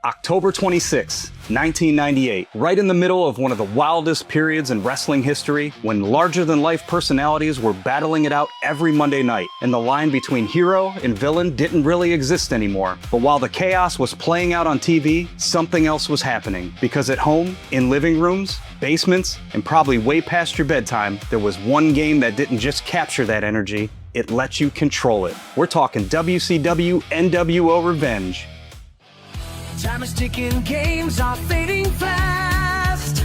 October 26, 1998, right in the middle of one of the wildest periods in wrestling history, when larger-than-life personalities were battling it out every Monday night, and the line between hero and villain didn't really exist anymore. But while the chaos was playing out on TV, something else was happening. Because at home, in living rooms, basements, and probably way past your bedtime, there was one game that didn't just capture that energy, it let you control it. We're talking WCW nWo Revenge. Time is ticking, games are fading fast,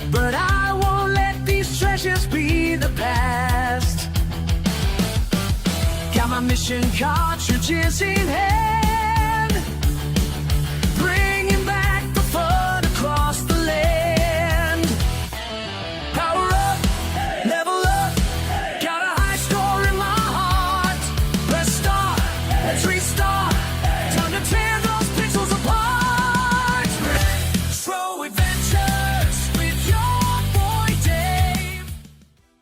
but I won't let these treasures be the past. Got my mission cartridges in hand, bringing back the fun across the land. Power up, level up, got a high score in my heart. Press start, let's restart, time to tear those pixels apart. Throw adventures with your boy Dave.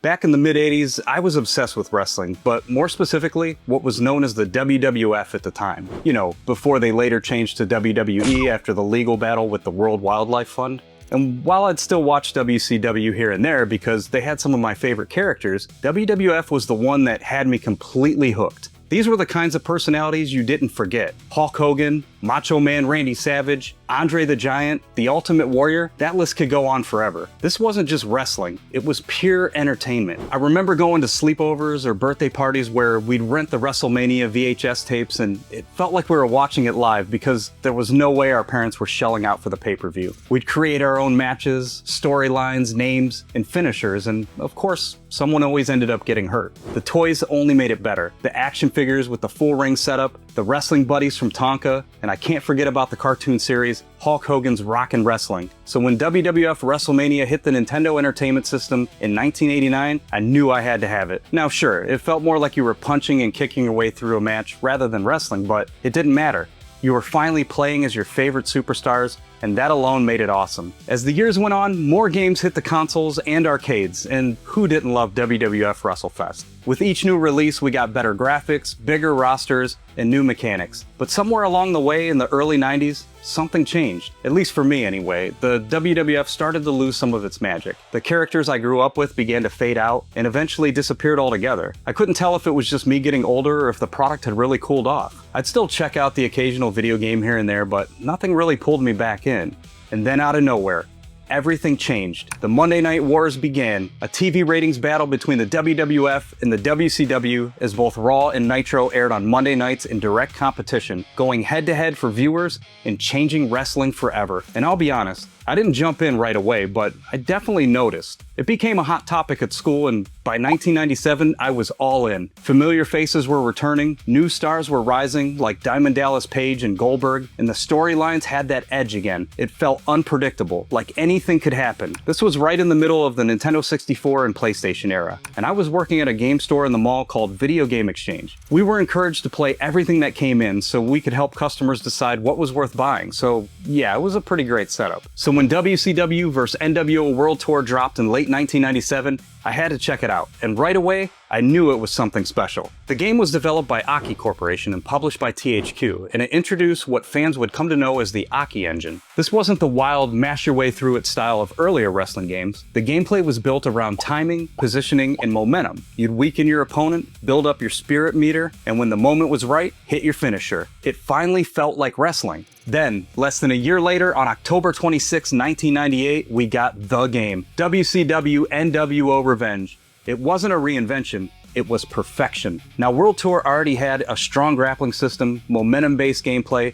Back in the mid-80s, I was obsessed with wrestling, but more specifically, what was known as the WWF at the time. You know, before they later changed to WWE after the legal battle with the World Wildlife Fund. And while I'd still watch WCW here and there because they had some of my favorite characters, WWF was the one that had me completely hooked. These were the kinds of personalities you didn't forget. Hulk Hogan, Macho Man Randy Savage, Andre the Giant, The Ultimate Warrior, that list could go on forever. This wasn't just wrestling, it was pure entertainment. I remember going to sleepovers or birthday parties where we'd rent the WrestleMania VHS tapes and it felt like we were watching it live because there was no way our parents were shelling out for the pay-per-view. We'd create our own matches, storylines, names, and finishers, and of course, someone always ended up getting hurt. The toys only made it better. The action figures with the full ring setup, the wrestling buddies from Tonka, and I can't forget about the cartoon series, Hulk Hogan's Rockin' Wrestling. So when WWF WrestleMania hit the Nintendo Entertainment System in 1989, I knew I had to have it. Now sure, it felt more like you were punching and kicking your way through a match rather than wrestling, but it didn't matter. You were finally playing as your favorite superstars, and that alone made it awesome. As the years went on, more games hit the consoles and arcades, and who didn't love WWF WrestleFest? With each new release, we got better graphics, bigger rosters, and new mechanics. But somewhere along the way in the early 90s, something changed. At least for me anyway. The WWF started to lose some of its magic. The characters I grew up with began to fade out and eventually disappeared altogether. I couldn't tell if it was just me getting older or if the product had really cooled off. I'd still check out the occasional video game here and there, but nothing really pulled me back in. And then out of nowhere, everything changed. The Monday Night Wars began, a TV ratings battle between the WWF and the WCW as both Raw and Nitro aired on Monday nights in direct competition, going head-to-head for viewers and changing wrestling forever. And I'll be honest, I didn't jump in right away, but I definitely noticed. It became a hot topic at school, and by 1997, I was all in. Familiar faces were returning, new stars were rising, like Diamond Dallas Page and Goldberg, and the storylines had that edge again. It felt unpredictable, like anything could happen. This was right in the middle of the Nintendo 64 and PlayStation era, and I was working at a game store in the mall called Video Game Exchange. We were encouraged to play everything that came in so we could help customers decide what was worth buying, so yeah, it was a pretty great setup. So when WCW vs nWo World Tour dropped in late 1997, I had to check it out, and right away, I knew it was something special. The game was developed by AKI Corporation and published by THQ, and it introduced what fans would come to know as the AKI engine. This wasn't the wild, mash-your-way-through-it style of earlier wrestling games. The gameplay was built around timing, positioning, and momentum. You'd weaken your opponent, build up your spirit meter, and when the moment was right, hit your finisher. It finally felt like wrestling. Then, less than a year later, on October 26, 1998, we got the game, WCW nWo Revenge. It wasn't a reinvention, it was perfection. Now, World Tour already had a strong grappling system, momentum-based gameplay,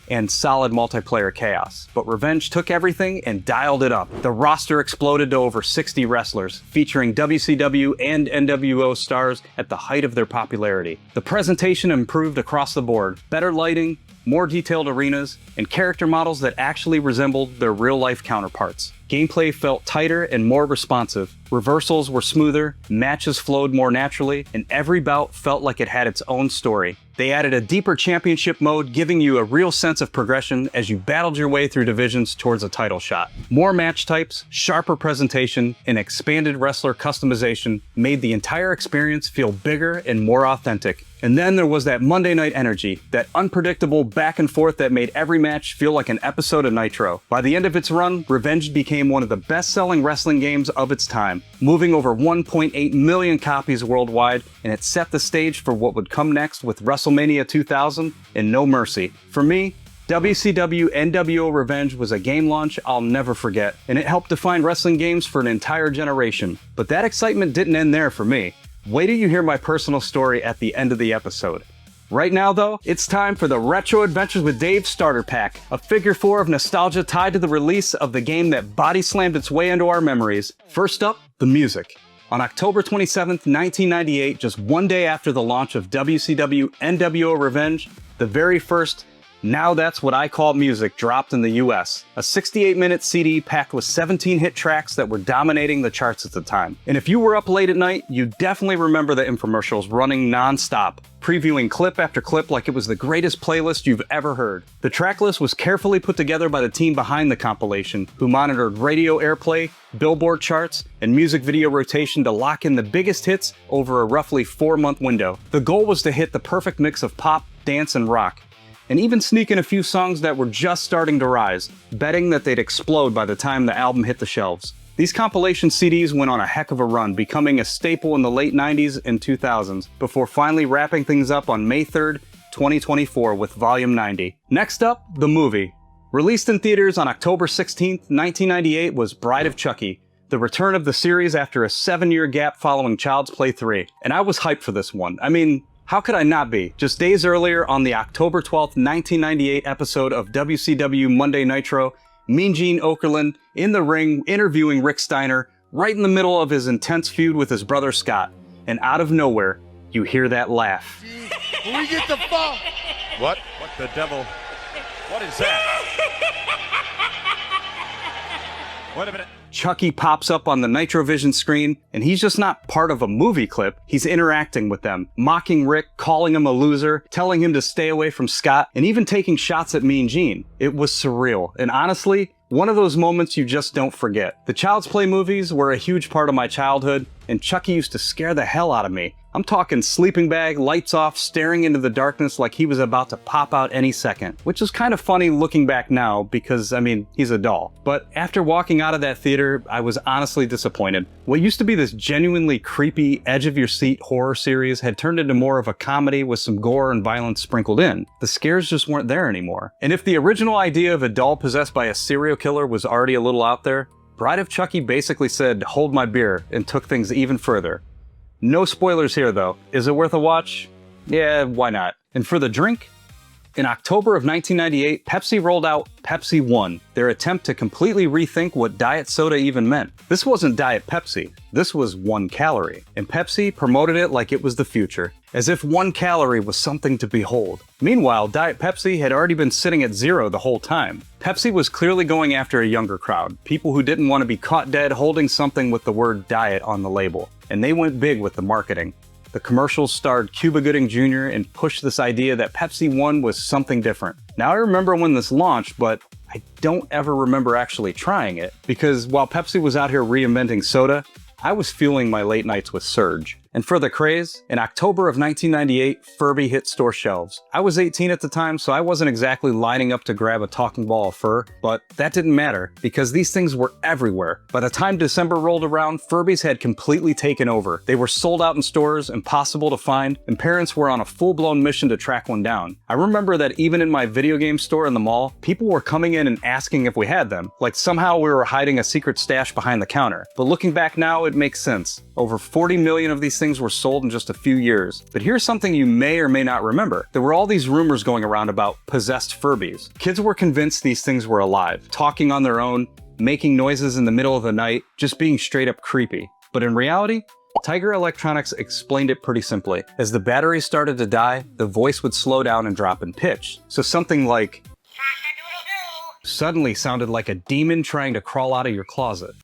and solid multiplayer chaos. But Revenge took everything and dialed it up. The roster exploded to over 60 wrestlers, featuring WCW and nWo stars at the height of their popularity. The presentation improved across the board. Better lighting, more detailed arenas, and character models that actually resembled their real-life counterparts. Gameplay felt tighter and more responsive. Reversals were smoother, matches flowed more naturally, and every bout felt like it had its own story. They added a deeper championship mode, giving you a real sense of progression as you battled your way through divisions towards a title shot. More match types, sharper presentation, and expanded wrestler customization made the entire experience feel bigger and more authentic. And then there was that Monday night energy, that unpredictable back and forth that made every match feel like an episode of Nitro. By the end of its run, Revenge became one of the best-selling wrestling games of its time, moving over 1.8 million copies worldwide, and it set the stage for what would come next with WrestleMania 2000 and No Mercy. For me, WCW nWo Revenge was a game launch I'll never forget, and it helped define wrestling games for an entire generation. But that excitement didn't end there for me. Wait till you hear my personal story at the end of the episode. Right now though, it's time for the Retro Adventures with Dave Starter Pack, a figure 4 of nostalgia tied to the release of the game that body slammed its way into our memories. First up, the music. On October 27th, 1998, just one day after the launch of WCW nWo Revenge, the very first Now That's What I Call Music dropped in the US, a 68-minute CD packed with 17 hit tracks that were dominating the charts at the time. And if you were up late at night, you definitely remember the infomercials running non-stop, previewing clip after clip like it was the greatest playlist you've ever heard. The track list was carefully put together by the team behind the compilation, who monitored radio airplay, Billboard charts, and music video rotation to lock in the biggest hits over a roughly 4-month window. The goal was to hit the perfect mix of pop, dance, and rock, and even sneak in a few songs that were just starting to rise, betting that they'd explode by the time the album hit the shelves. These compilation CDs went on a heck of a run, becoming a staple in the late 90s and 2000s, before finally wrapping things up on May 3rd, 2024 with Volume 90. Next up, the movie. Released in theaters on October 16th, 1998 was Bride of Chucky, the return of the series after a 7-year gap following Child's Play 3. And I was hyped for this one. I mean, how could I not be? Just days earlier, on the October 12th, 1998 episode of WCW Monday Nitro, Mean Gene Okerlund in the ring interviewing Rick Steiner, right in the middle of his intense feud with his brother Scott. And out of nowhere, you hear that laugh. We get the ball. What? What the devil? What is that? Wait a minute. Chucky pops up on the Nitrovision screen, and he's just not part of a movie clip, he's interacting with them, mocking Rick, calling him a loser, telling him to stay away from Scott, and even taking shots at Mean Gene. It was surreal, and honestly, one of those moments you just don't forget. The Child's Play movies were a huge part of my childhood, and Chucky used to scare the hell out of me. I'm talking sleeping bag, lights off, staring into the darkness like he was about to pop out any second. Which is kind of funny looking back now because, I mean, he's a doll. But after walking out of that theater, I was honestly disappointed. What used to be this genuinely creepy, edge-of-your-seat horror series had turned into more of a comedy with some gore and violence sprinkled in. The scares just weren't there anymore. And if the original idea of a doll possessed by a serial killer was already a little out there, Bride of Chucky basically said, "Hold my beer," and took things even further. No spoilers here though. Is it worth a watch? Yeah, why not? And for the drink? In October of 1998, Pepsi rolled out Pepsi One, their attempt to completely rethink what diet soda even meant. This wasn't Diet Pepsi, this was 1 calorie. And Pepsi promoted it like it was the future, as if 1 calorie was something to behold. Meanwhile, Diet Pepsi had already been sitting at 0 the whole time. Pepsi was clearly going after a younger crowd, people who didn't want to be caught dead holding something with the word diet on the label. And they went big with the marketing. The commercials starred Cuba Gooding Jr. and pushed this idea that Pepsi One was something different. Now I remember when this launched, but I don't ever remember actually trying it, because while Pepsi was out here reinventing soda, I was fueling my late nights with Surge. And for the craze, in October of 1998, Furby hit store shelves. I was 18 at the time, so I wasn't exactly lining up to grab a talking ball of fur, but that didn't matter, because these things were everywhere. By the time December rolled around, Furbies had completely taken over. They were sold out in stores, impossible to find, and parents were on a full-blown mission to track one down. I remember that even in my video game store in the mall, people were coming in and asking if we had them, like somehow we were hiding a secret stash behind the counter. But looking back now, it makes sense. Over 40 million of these things were sold in just a few years. But here's something you may or may not remember. There were all these rumors going around about possessed Furbies. Kids were convinced these things were alive, talking on their own, making noises in the middle of the night, just being straight up creepy. But in reality, Tiger Electronics explained it pretty simply. As the batteries started to die, the voice would slow down and drop in pitch. So something like suddenly sounded like a demon trying to crawl out of your closet.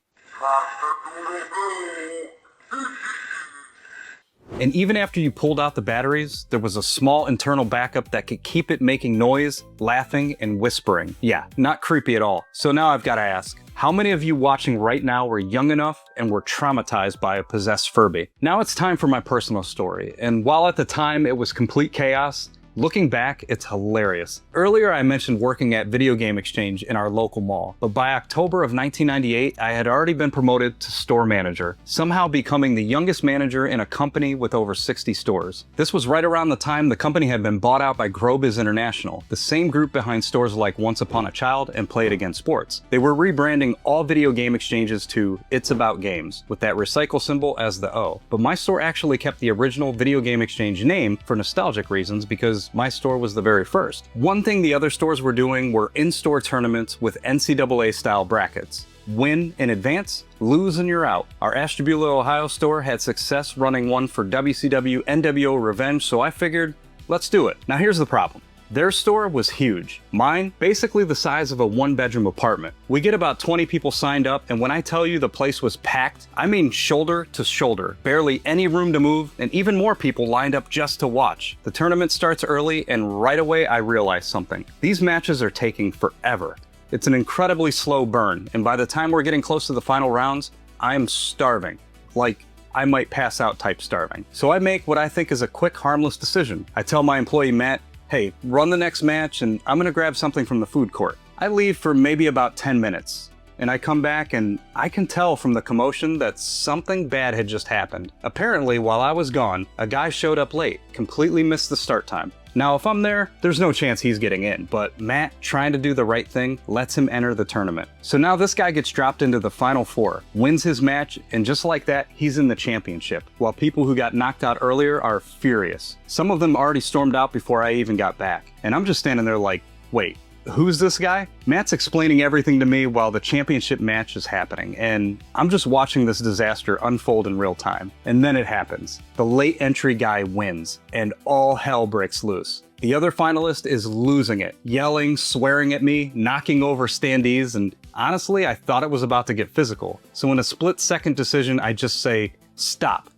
And even after you pulled out the batteries, there was a small internal backup that could keep it making noise, laughing, and whispering. Yeah, not creepy at all. So now I've got to ask, How many of you watching right now were young enough and were traumatized by a possessed Furby? Now it's time for my personal story, and while at the time it was complete chaos, looking back, it's hilarious. Earlier I mentioned working at Video Game Exchange in our local mall, but by October of 1998, I had already been promoted to store manager, somehow becoming the youngest manager in a company with over 60 stores. This was right around the time the company had been bought out by Grobiz International, the same group behind stores like Once Upon a Child and Play It Again Sports. They were rebranding all Video Game Exchanges to It's About Games, with that recycle symbol as the O. But my store actually kept the original Video Game Exchange name for nostalgic reasons because my store was the very first. One thing the other stores were doing were in-store tournaments with NCAA style brackets. Win in advance, lose and you're out. Our Ashtabula, Ohio store had success running one for WCW nWo Revenge, so I figured, let's do it. Now here's the problem. Their store was huge. Mine, basically the size of a one-bedroom apartment. We get about 20 people signed up, and when I tell you the place was packed, I mean shoulder to shoulder. Barely any room to move, and even more people lined up just to watch. The tournament starts early, and right away I realized something. These matches are taking forever. It's an incredibly slow burn, and by the time we're getting close to the final rounds, I'm starving. Like, I might pass out type starving. So I make what I think is a quick, harmless decision. I tell my employee Matt, hey, run the next match and I'm gonna grab something from the food court. I leave for maybe about 10 minutes, and I come back and I can tell from the commotion that something bad had just happened. Apparently, while I was gone, a guy showed up late, completely missed the start time. Now, if I'm there, there's no chance he's getting in, but Matt, trying to do the right thing, lets him enter the tournament. So now this guy gets dropped into the Final Four, wins his match, and just like that, he's in the championship, while people who got knocked out earlier are furious. Some of them already stormed out before I even got back, and I'm just standing there like, wait, who's this guy? Matt's explaining everything to me while the championship match is happening, and I'm just watching this disaster unfold in real time. And then it happens. The late entry guy wins, and all hell breaks loose. The other finalist is losing it, yelling, swearing at me, knocking over standees, and honestly, I thought it was about to get physical. So in a split-second decision, I just say, stop.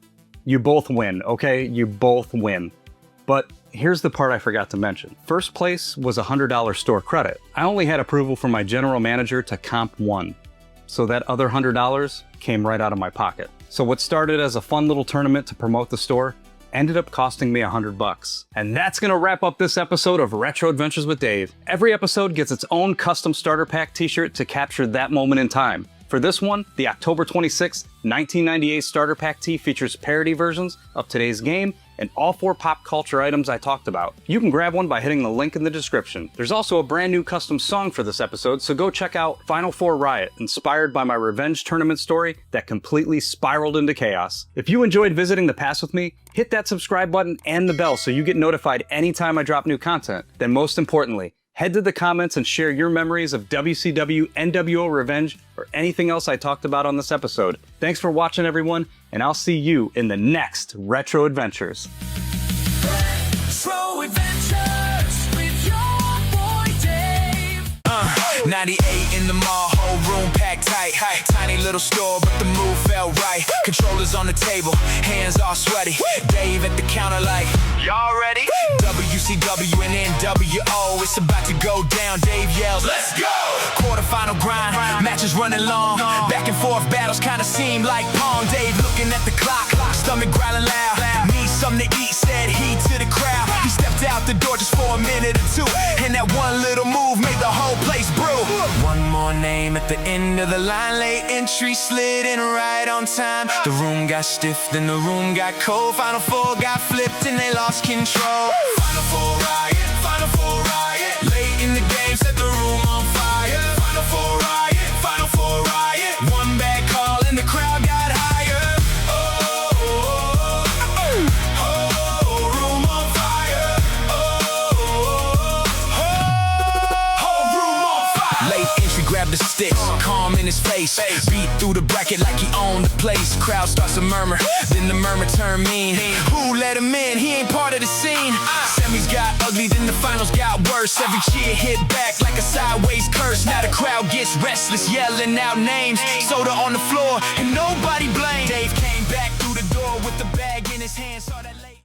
You both win, okay? You both win. But here's the part I forgot to mention. First place was a $100 store credit. I only had approval from my general manager to comp one, so that other $100 came right out of my pocket. So what started as a fun little tournament to promote the store ended up costing me $100. And that's gonna wrap up this episode of Retro Adventures with Dave. Every episode gets its own custom starter pack t-shirt to capture that moment in time. For this one, the October 26, 1998 starter pack tee features parody versions of today's game and all 4 pop culture items I talked about. You can grab one by hitting the link in the description. There's also a brand new custom song for this episode, so go check out Final Four Riot, inspired by my revenge tournament story that completely spiraled into chaos. If you enjoyed visiting the past with me, hit that subscribe button and the bell so you get notified anytime I drop new content. Then most importantly, head to the comments and share your memories of WCW nWo Revenge or anything else I talked about on this episode. Thanks for watching, everyone, and I'll see you in the next Retro Adventures. Retro Adventures with your boy Dave. 98 in the mall, whole room packed tight. Tiny little store, but the move felt right. Controllers on the table, hands all sweaty. Dave at the counter like, y'all ready? WCW and nWo, it's about to go down. Dave yells, let's go! Quarterfinal grind, matches running long. Back and forth battles kinda seem like Pong. Dave looking at the clock, stomach growling loud. Need something to eat, said he to the crowd. He stepped out the door just for a minute or two, and that one little move made the whole place brew. One more name at the end of the line, late entry slid in right on time. The room got stiff, then the room got cold. Final Four got flipped and they lost control. Final Four Riot, Final Four Riot. Late in the game, set the room on fire. Final Four Riot, Final Four Riot. One bad call and the crowd got higher. Room on fire. Whole room on fire. Late entry grabbed the sticks, calm in his face. Beat through the bracket like he owned the place. Crowd starts to murmur, then the murmur turn mean. Who let him in? He ain't part of the scene. Semis got ugly, then the finals got worse. Every cheer hit back like a sideways curse. Now the crowd gets restless, yelling out names. Soda on the floor, and nobody blamed. Dave came back through the door with the bag in his hand, saw that